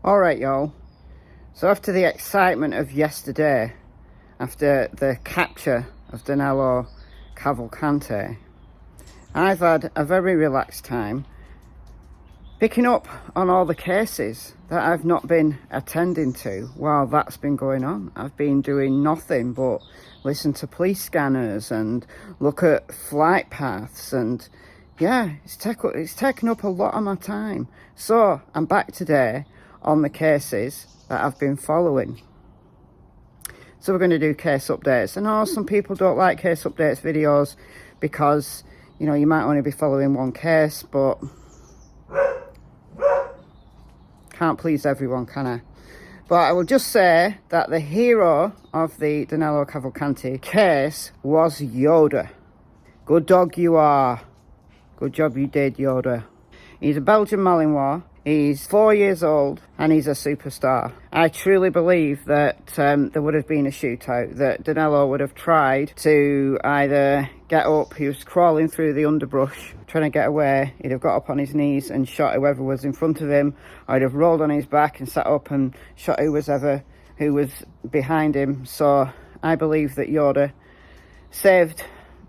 Alright, y'all. So after the excitement of yesterday, after the capture of Danelo Cavalcante, I've had a very relaxed time picking up on all the cases that I've not been attending to while that's been going on. I've been doing nothing but listen to police scanners and look at flight paths, and yeah, it's taken up a lot of my time. So I'm back today on the cases that I've been following. So we're going to do case updates. I know some people don't like case updates videos because, you know, you might only be following one case, but can't please everyone, can I? But I will just say that the hero of the Danelo Cavalcante case was Yoda. Good dog you are. Good job you did, Yoda. He's a Belgian Malinois. He's 4 years old and he's a superstar. I truly believe that there would have been a shootout, that Danelo would have tried to either get up. He was crawling through the underbrush, trying to get away. He'd have got up on his knees and shot whoever was in front of him. Or he'd have rolled on his back and sat up and shot who was behind him. So I believe that Yoda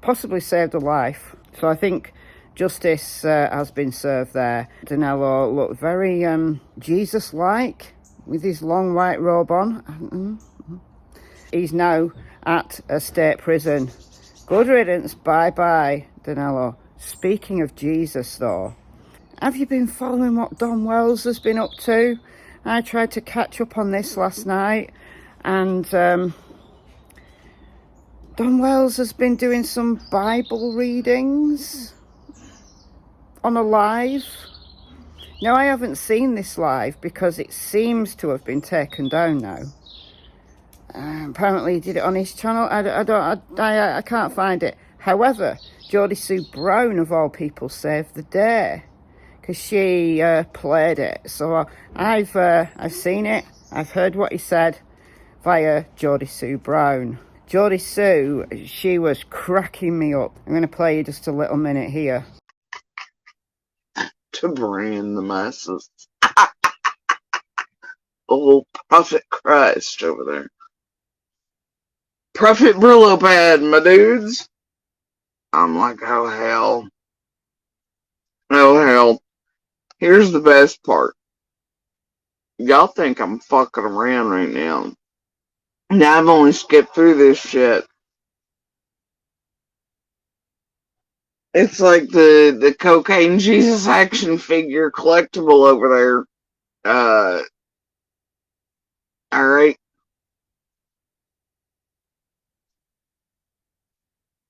possibly saved a life. So I think justice has been served there. Danelo looked very Jesus-like with his long white robe on. He's now at a state prison. Good riddance, bye-bye, Danelo. Speaking of Jesus, though, have you been following what Don Wells has been up to? I tried to catch up on this last night, and Don Wells has been doing some Bible readings on a live. Now, I haven't seen this live because it seems to have been taken down now. Apparently he did it on his channel. I can't find it. However, Jodie Sue Brown, of all people, saved the day because she played it. So I've seen it. I've heard what he said via Jodie Sue Brown. Jodie Sue, she was cracking me up. I'm going to play you just a little minute here. To brand the masses. Oh, Prophet Christ over there. Prophet Brillo pad, my dudes. I'm like, oh hell. Oh hell. Here's the best part. Y'all think I'm fucking around right now. Now I've only skipped through this shit. It's like the cocaine Jesus action figure collectible over there. Alright.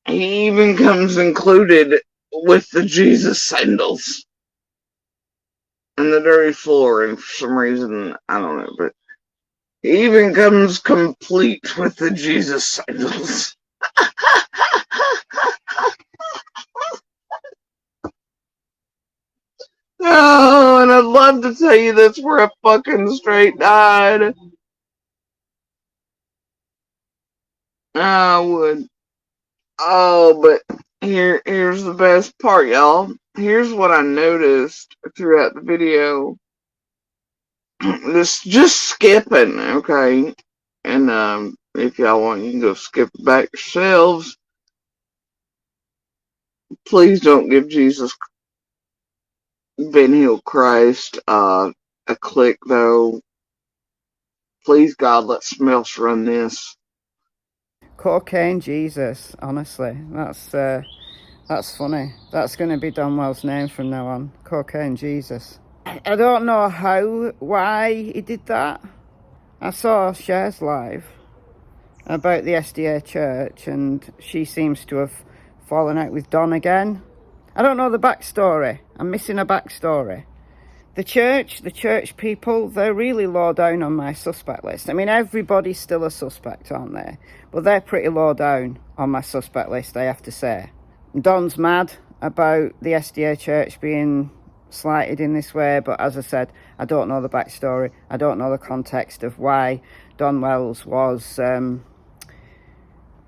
He even comes included with the Jesus sandals. And the dirty floor, and for some reason, I don't know, but he even comes complete with the Jesus sandals. Oh, and I'd love to tell you that's where I fucking straight died. I would. Oh, but here's the best part, y'all. Here's what I noticed throughout the video. This just skipping, okay? And if y'all want, you can go skip it back yourselves. Please don't give Jesus Ben Hill Christ a click, though. Please, God, let Smells run this. Cocaine Jesus, honestly, that's funny. That's going to be Don Wells' name from now on. Cocaine Jesus. I don't know why he did that. I saw Cher's live about the SDA church, and she seems to have fallen out with Don again. I don't know the backstory. I'm missing a backstory. The church people, they're really low down on my suspect list. I mean, everybody's still a suspect, aren't they? But they're pretty low down on my suspect list, I have to say. Don's mad about the SDA church being slighted in this way, but as I said, I don't know the backstory. I don't know the context of why Don Wells was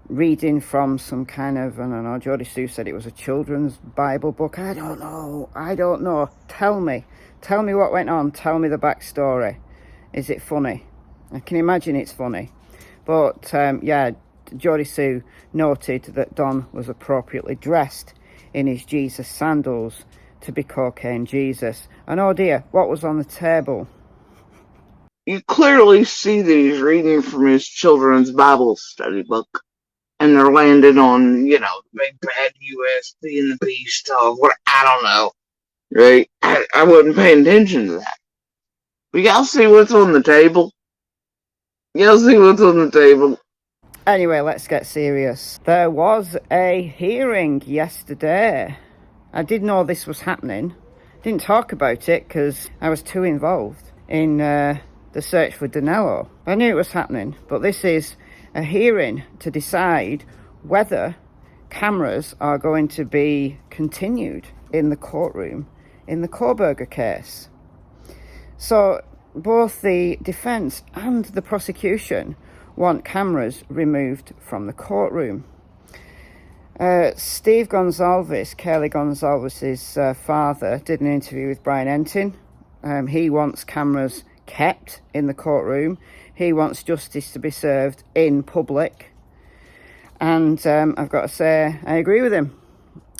reading from some kind of, I don't know, Jodie Sue said it was a children's Bible book. I don't know. Tell me what went on. Tell me the backstory. Is it funny? I can imagine it's funny. But yeah, Jodie Sue noted that Don was appropriately dressed in his Jesus sandals to be Cocaine Jesus. And oh dear, what was on the table? You clearly see that he's reading from his children's Bible study book. And they're landing on, you know, the big bad USB and the B stuff. What, I don't know. Right? I wasn't paying attention to that. But y'all see what's on the table? Y'all see what's on the table? Anyway, let's get serious. There was a hearing yesterday. I did know this was happening. Didn't talk about it because I was too involved in the search for Danelo. I knew it was happening, but this is a hearing to decide whether cameras are going to be continued in the courtroom in the Kohberger case. So both the defence and the prosecution want cameras removed from the courtroom. Steve Gonsalves, Kelly Gonsalves' father, did an interview with Brian Entin. He wants cameras kept in the courtroom. He wants justice to be served in public. And I've got to say, I agree with him.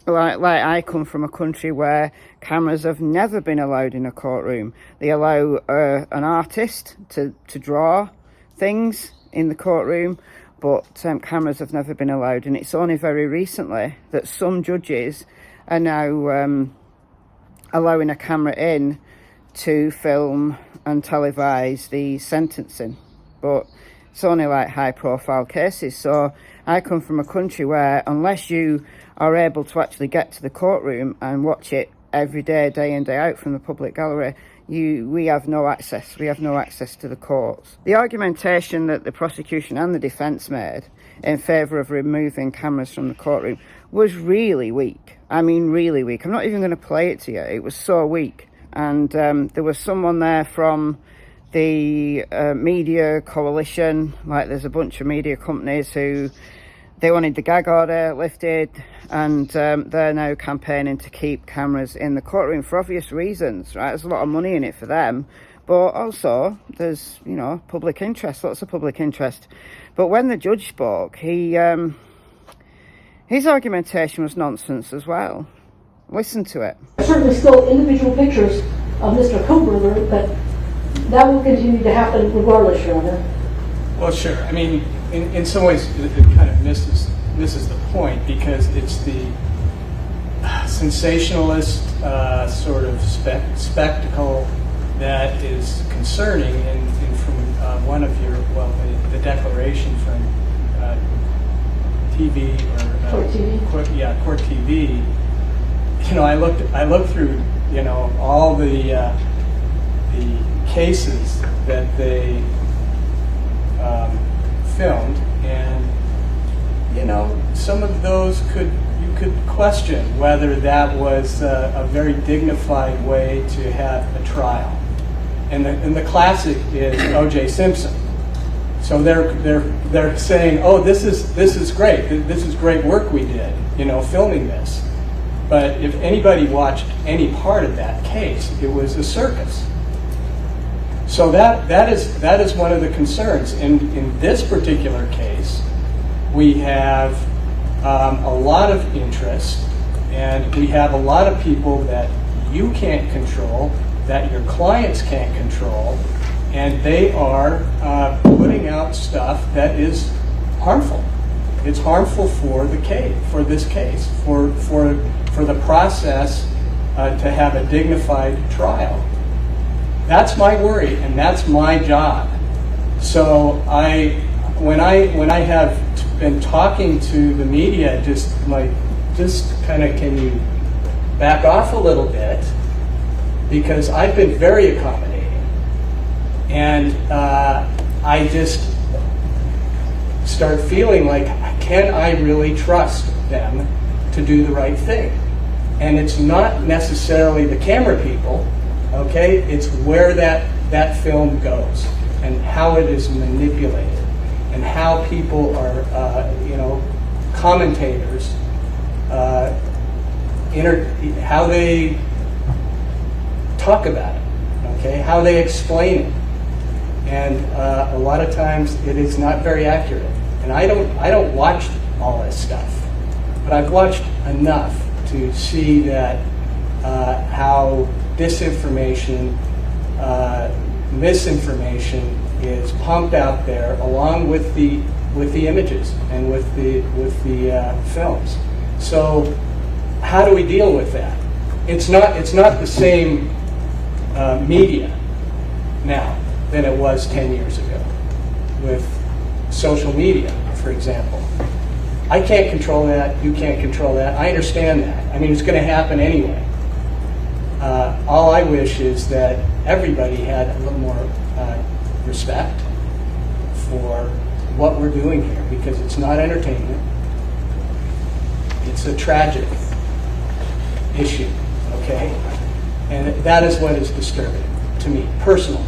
Like I come from a country where cameras have never been allowed in a courtroom. They allow an artist to draw things in the courtroom, but cameras have never been allowed. And it's only very recently that some judges are now allowing a camera in to film and televise the sentencing. But it's only like high profile cases. So I come from a country where unless you are able to actually get to the courtroom and watch it every day, day in, day out from the public gallery, we have no access. We have no access to the courts. The argumentation that the prosecution and the defence made in favour of removing cameras from the courtroom was really weak. I mean, really weak. I'm not even going to play it to you. It was so weak. And there was someone there from the media coalition, like there's a bunch of media companies who they wanted the gag order lifted, and they're now campaigning to keep cameras in the courtroom for obvious reasons, right? There's a lot of money in it for them, but also there's, you know, public interest, lots of public interest. But when the judge spoke, his argumentation was nonsense as well. Listen to it. Certainly still individual pictures of Mr. Kohberger, but that will continue to happen regardless, Your Honor. Well, sure. I mean, in some ways, it kind of misses the point, because it's the sensationalist sort of spectacle that is concerning. And from one of your, the declaration from TV or Court TV. Court TV. You know, I looked through, you know, all the cases that they filmed, and you know, some of those you could question whether that was a very dignified way to have a trial. And the classic is O.J. Simpson. So they're saying, oh, this is great. This is great work we did, you know, filming this. But if anybody watched any part of that case, it was a circus. So that is one of the concerns. In this particular case, we have a lot of interest, and we have a lot of people that you can't control, that your clients can't control, and they are putting out stuff that is harmful. It's harmful for the case, for this case, for the process to have a dignified trial. That's my worry, and that's my job. So when I have been talking to the media, just kind of, can you back off a little bit? Because I've been very accommodating, and I just start feeling like, can I really trust them to do the right thing? And it's not necessarily the camera people, okay? It's where that film goes and how it is manipulated and how people are, commentators, how they talk about it, okay? How they explain it. And a lot of times it is not very accurate. And I don't watch all this stuff, but I've watched enough to see that how disinformation, misinformation is pumped out there along with the images and with the films. So how do we deal with that? It's not the same media now than it was 10 years ago with social media, for example. I can't control that, you can't control that. I understand that. I mean, it's going to happen anyway. All I wish is that everybody had a little more respect for what we're doing here, because it's not entertainment. It's a tragic issue, okay? And that is what is disturbing to me, personally.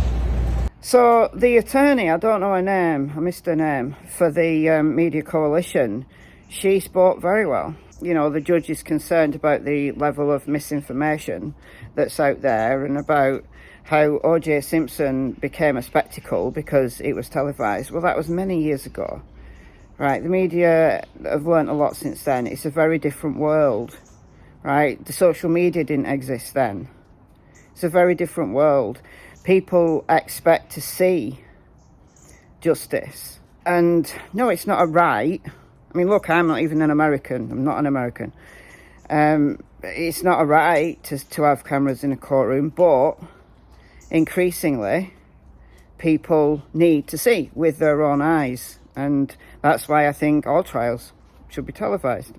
So the attorney, I don't know her name, I missed her name, for the Media Coalition, she spoke very well. You know, the judge is concerned about the level of misinformation that's out there and about how O.J. Simpson became a spectacle because it was televised. Well, that was many years ago, right? The media have learnt a lot since then. It's a very different world, right? The social media didn't exist then. It's a very different world. People expect to see justice. And no, it's not a right. I mean, look, I'm not even an American. I'm not an American. It's not a right to have cameras in a courtroom, but increasingly people need to see with their own eyes. And that's why I think all trials should be televised.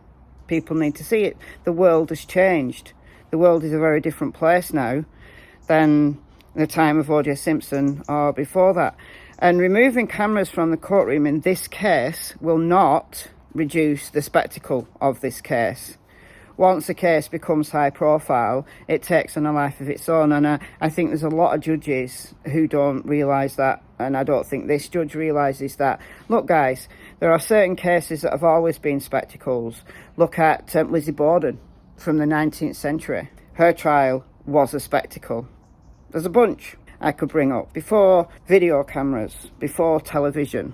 People need to see it. The world has changed. The world is a very different place now than the time of O.J. Simpson or before that. And removing cameras from the courtroom in this case will not reduce the spectacle of this case. Once a case becomes high profile, it takes on a life of its own. And I think there's a lot of judges who don't realise that. And I don't think this judge realises that. Look, guys, there are certain cases that have always been spectacles. Look at Lizzie Borden from the 19th century. Her trial was a spectacle. There's a bunch I could bring up. Before video cameras, before television,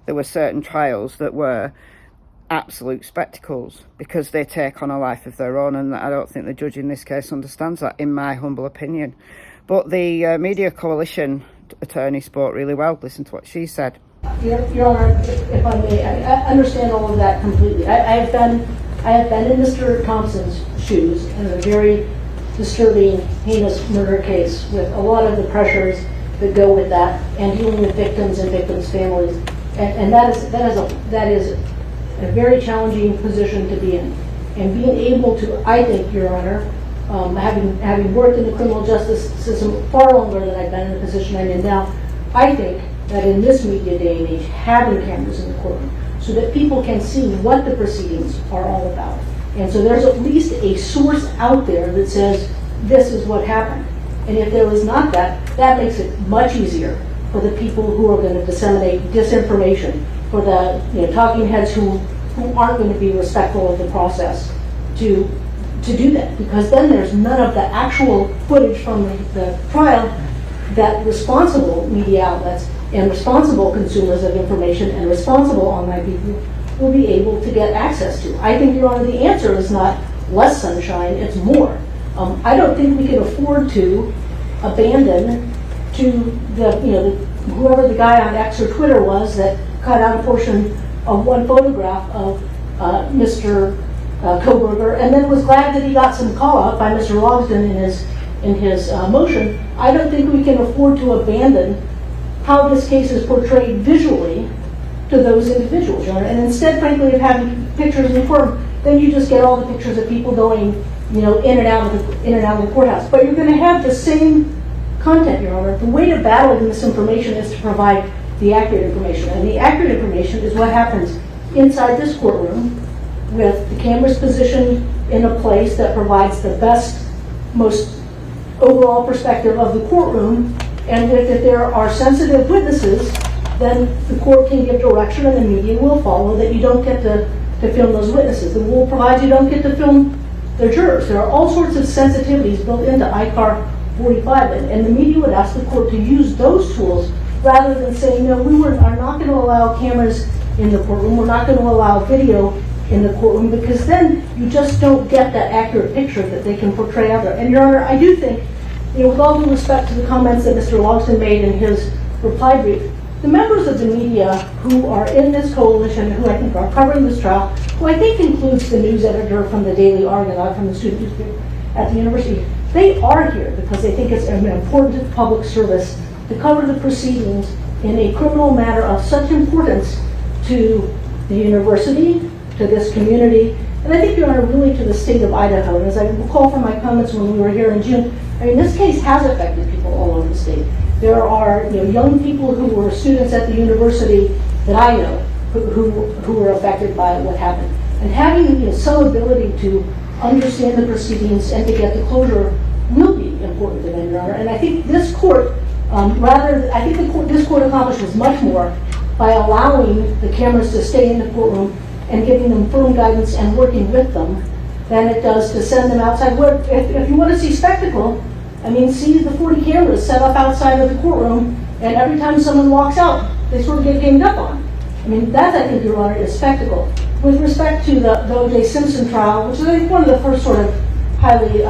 there were certain trials that were absolute spectacles because they take on a life of their own, and I don't think the judge in this case understands that, in my humble opinion. But the Media Coalition attorney spoke really well. Listen to what she said. Your Honor, if I may, I understand all of that completely. I have been in Mr. Thompson's shoes in a very disturbing, heinous murder case with a lot of the pressures that go with that, and dealing with victims and victims' families, and that is a very challenging position to be in. And being able to, I think, Your Honor, having worked in the criminal justice system far longer than I've been in the position I'm in now, I think that in this media day and age, having cameras in the courtroom so that people can see what the proceedings are all about. And so there's at least a source out there that says, this is what happened. And if there was not that, that makes it much easier for the people who are going to disseminate disinformation, for the talking heads who aren't going to be respectful of the process to do that. Because then there's none of the actual footage from the trial that responsible media outlets and responsible consumers of information and responsible online people will be able to get access to. I think, Your Honor, the answer is not less sunshine, it's more. I don't think we can afford to abandon to whoever the guy on X or Twitter was that cut out a portion of one photograph of Mr. Kohberger and then was glad that he got some call out by Mr. Logsdon in his motion. I don't think we can afford to abandon how this case is portrayed visually to those individuals, Your Honor. And instead, frankly, of having pictures in the court, then you just get all the pictures of people going, in and out of the courthouse. But you're going to have the same content, Your Honor. The way to battle misinformation is to provide the accurate information, and the accurate information is what happens inside this courtroom with the cameras positioned in a place that provides the best, most overall perspective of the courtroom, and if there are sensitive witnesses, then the court can give direction and the media will follow that you don't get to film those witnesses. The rule provides you don't get to film the jurors. There are all sorts of sensitivities built into ICAR 45, and the media would ask the court to use those tools rather than saying, no, are not going to allow cameras in the courtroom, we're not going to allow video in the courtroom, because then you just don't get that accurate picture that they can portray out there. And Your Honor, I do think, with all due respect to the comments that Mr. Logsdon made in his reply brief, the members of the media who are in this coalition, who I think are covering this trial, who I think includes the news editor from the Daily Argonaut, from the student newspaper at the university, they are here because they think it's an important public service to cover the proceedings in a criminal matter of such importance to the university, to this community, and I think, Your Honor, really to the state of Idaho. And as I recall from my comments when we were here in June, I mean, this case has affected people all over the state. There are young people who were students at the university that I know who were affected by what happened. And having some ability to understand the proceedings and to get the closure will be important to them, Your Honor. And I think this court, this court accomplishes much more by allowing the cameras to stay in the courtroom and giving them firm guidance and working with them than it does to send them outside. Where, if you want to see spectacle, I mean, see the 40 cameras set up outside of the courtroom, and every time someone walks out, they sort of get ganged up on. I mean, that, I think, Your Honor, is spectacle. With respect to the O.J. Simpson trial, which is, I think, one of the first sort of highly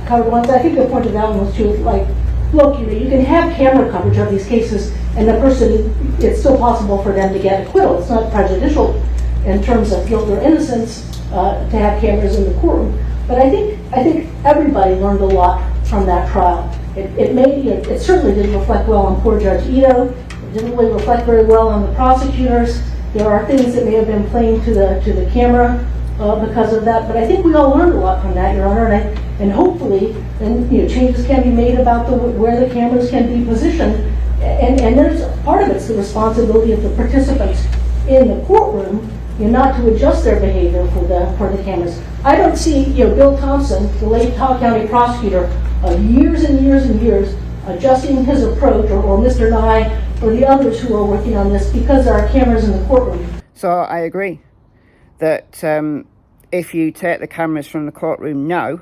covered ones, I think the point of that one was to, like, look, you can have camera coverage of these cases, and the person, it's still possible for them to get acquittal. It's not prejudicial in terms of guilt or innocence to have cameras in the courtroom. But I think everybody learned a lot from that trial. It certainly didn't reflect well on poor Judge Ito. It didn't really reflect very well on the prosecutors. There are things that may have been playing to the camera because of that. But I think we all learned a lot from that, Your Honor. And hopefully, changes can be made about where the cameras can be positioned. And there's part of it's the responsibility of the participants in the courtroom, not to adjust their behavior for the cameras. I don't see, Bill Thompson, the late Tahoe County prosecutor, years and years and years adjusting his approach, or Mr. Nye, or the others who are working on this, because there are cameras in the courtroom. So I agree that if you take the cameras from the courtroom now,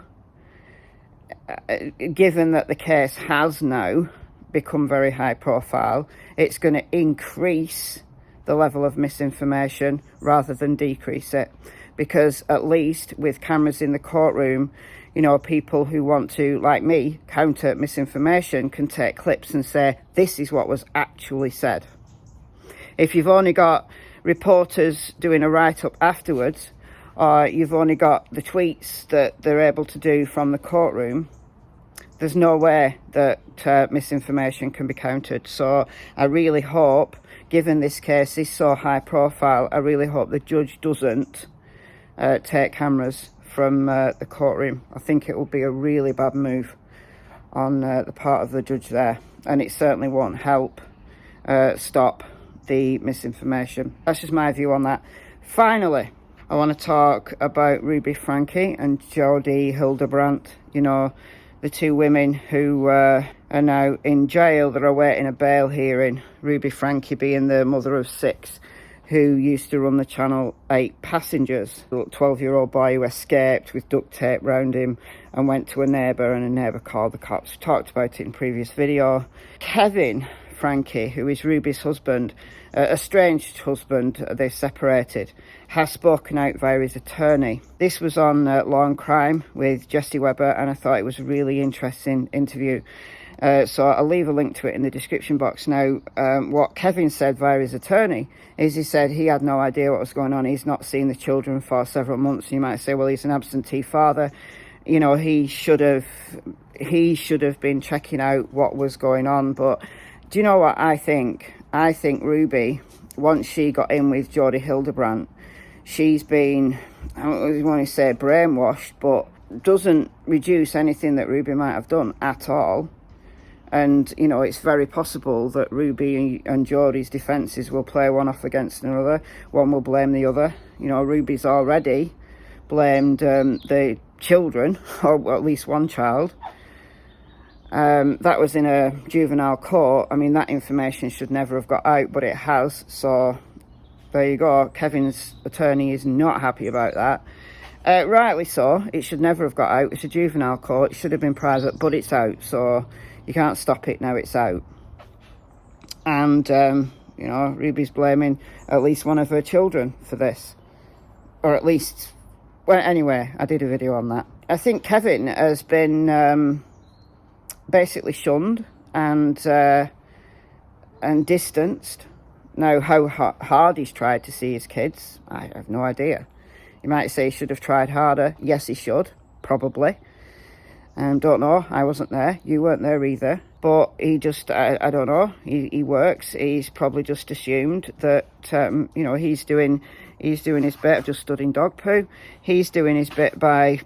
given that the case has now become very high profile, it's going to increase the level of misinformation rather than decrease it. Because at least with cameras in the courtroom, people who want to, like me, counter misinformation can take clips and say, this is what was actually said. If you've only got reporters doing a write-up afterwards, or you've only got the tweets that they're able to do from the courtroom, there's no way that misinformation can be countered. So I really hope, given this case is so high profile, I really hope the judge doesn't take cameras from the courtroom. I think it will be a really bad move on the part of the judge there, and it certainly won't help stop the misinformation. That's just my view on that. Finally, I want to talk about Ruby Franke and Jodi Hildebrandt, the two women who are now in jail. They're awaiting a bail hearing. Ruby Franke being the mother of 6 who used to run the Channel 8 Passengers. A 12-year-old boy who escaped with duct tape round him and went to a neighbour, and a neighbour called the cops. We talked about it in previous video. Kevin Franke, who is Ruby's husband, estranged husband, they separated, has spoken out via his attorney. This was on Law and Crime with Jesse Webber, and I thought it was a really interesting interview. So I'll leave a link to it in the description box. Now, what Kevin said via his attorney is he said he had no idea what was going on. He's not seen the children for several months. You might say, well, he's an absentee father. He should have been checking out what was going on. But do you know what I think? I think Ruby, once she got in with Jodi Hildebrandt, she's been, I don't want to say brainwashed, but doesn't reduce anything that Ruby might have done at all. And, it's very possible that Ruby and Jodi's defences will play one off against another. One will blame the other. Ruby's already blamed the children, or at least one child. That was in a juvenile court. I mean, that information should never have got out, but it has. So there you go. Kevin's attorney is not happy about that. Rightly so. It should never have got out. It's a juvenile court. It should have been private, but it's out. So you can't stop it now. It's out. And, you know, Ruby's blaming at least one of her children for this. Or at least, well, anyway, I did a video on that. I think Kevin has been basically shunned and distanced. Now, how hard he's tried to see his kids, I have no idea. You might say he should have tried harder. Yes, he should, probably. Don't know, I wasn't there. You weren't there either. But he just, I don't know, he works. He's probably just assumed that, you know, he's doing his bit of just studying dog poo. He's doing his bit by,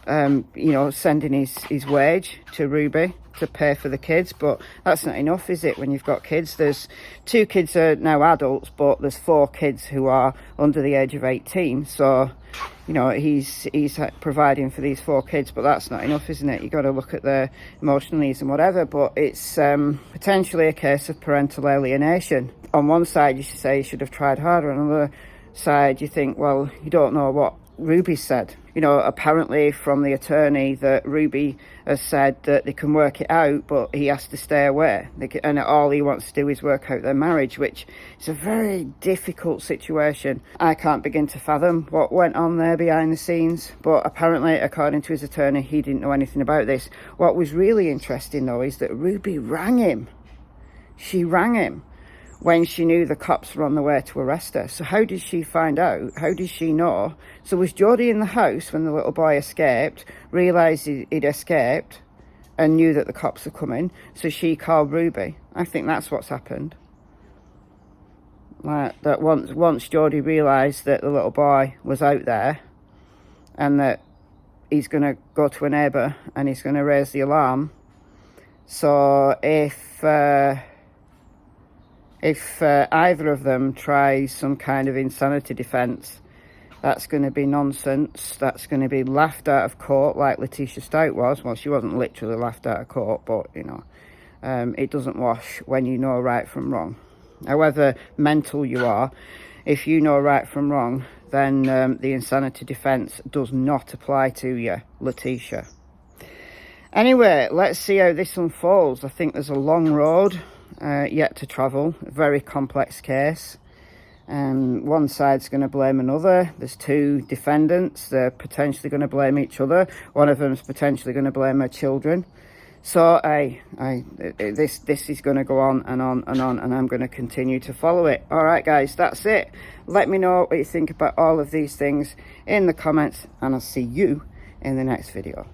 you know, sending his wage to Ruby to pay for the kids. But that's not enough, is it, when you've got kids? There's 2 kids are now adults, but there's 4 kids who are under the age of 18. So, you know, he's providing for these 4 kids, but that's not enough, isn't it? You've got to look at their emotional needs and whatever. But it's potentially a case of parental alienation. On one side, you should say you should have tried harder. On the other side, you think, well, you don't know what Ruby said. You know, apparently from the attorney that Ruby has said that they can work it out, but he has to stay away. And all he wants to do is work out their marriage, which is a very difficult situation. I can't begin to fathom what went on there behind the scenes, but apparently, according to his attorney, he didn't know anything about this. What was really interesting, though, is that Ruby rang him. She rang him when she knew the cops were on the way to arrest her. So how did she find out? How did she know? So was Jodie in the house when the little boy escaped, realised he'd escaped, and knew that the cops were coming, so she called Ruby? I think that's what's happened. Like, that once Jodie realised that the little boy was out there, and that he's going to go to a neighbour, and he's going to raise the alarm. So if either of them tries some kind of insanity defence, that's going to be nonsense. That's going to be laughed out of court like Letitia Stout was. Well, she wasn't literally laughed out of court, but, you know, it doesn't wash when you know right from wrong. However mental you are, if you know right from wrong, then the insanity defence does not apply to you, Letitia. Anyway, let's see how this unfolds. I think there's a long road yet to travel, a very complex case. One side's going to blame another. There's 2 defendants. They're potentially going to blame each other. One of them's potentially going to blame her children. So this is going to go on and on and on, and I'm going to continue to follow it. All right, guys, that's it. Let me know what you think about all of these things in the comments, and I'll see you in the next video.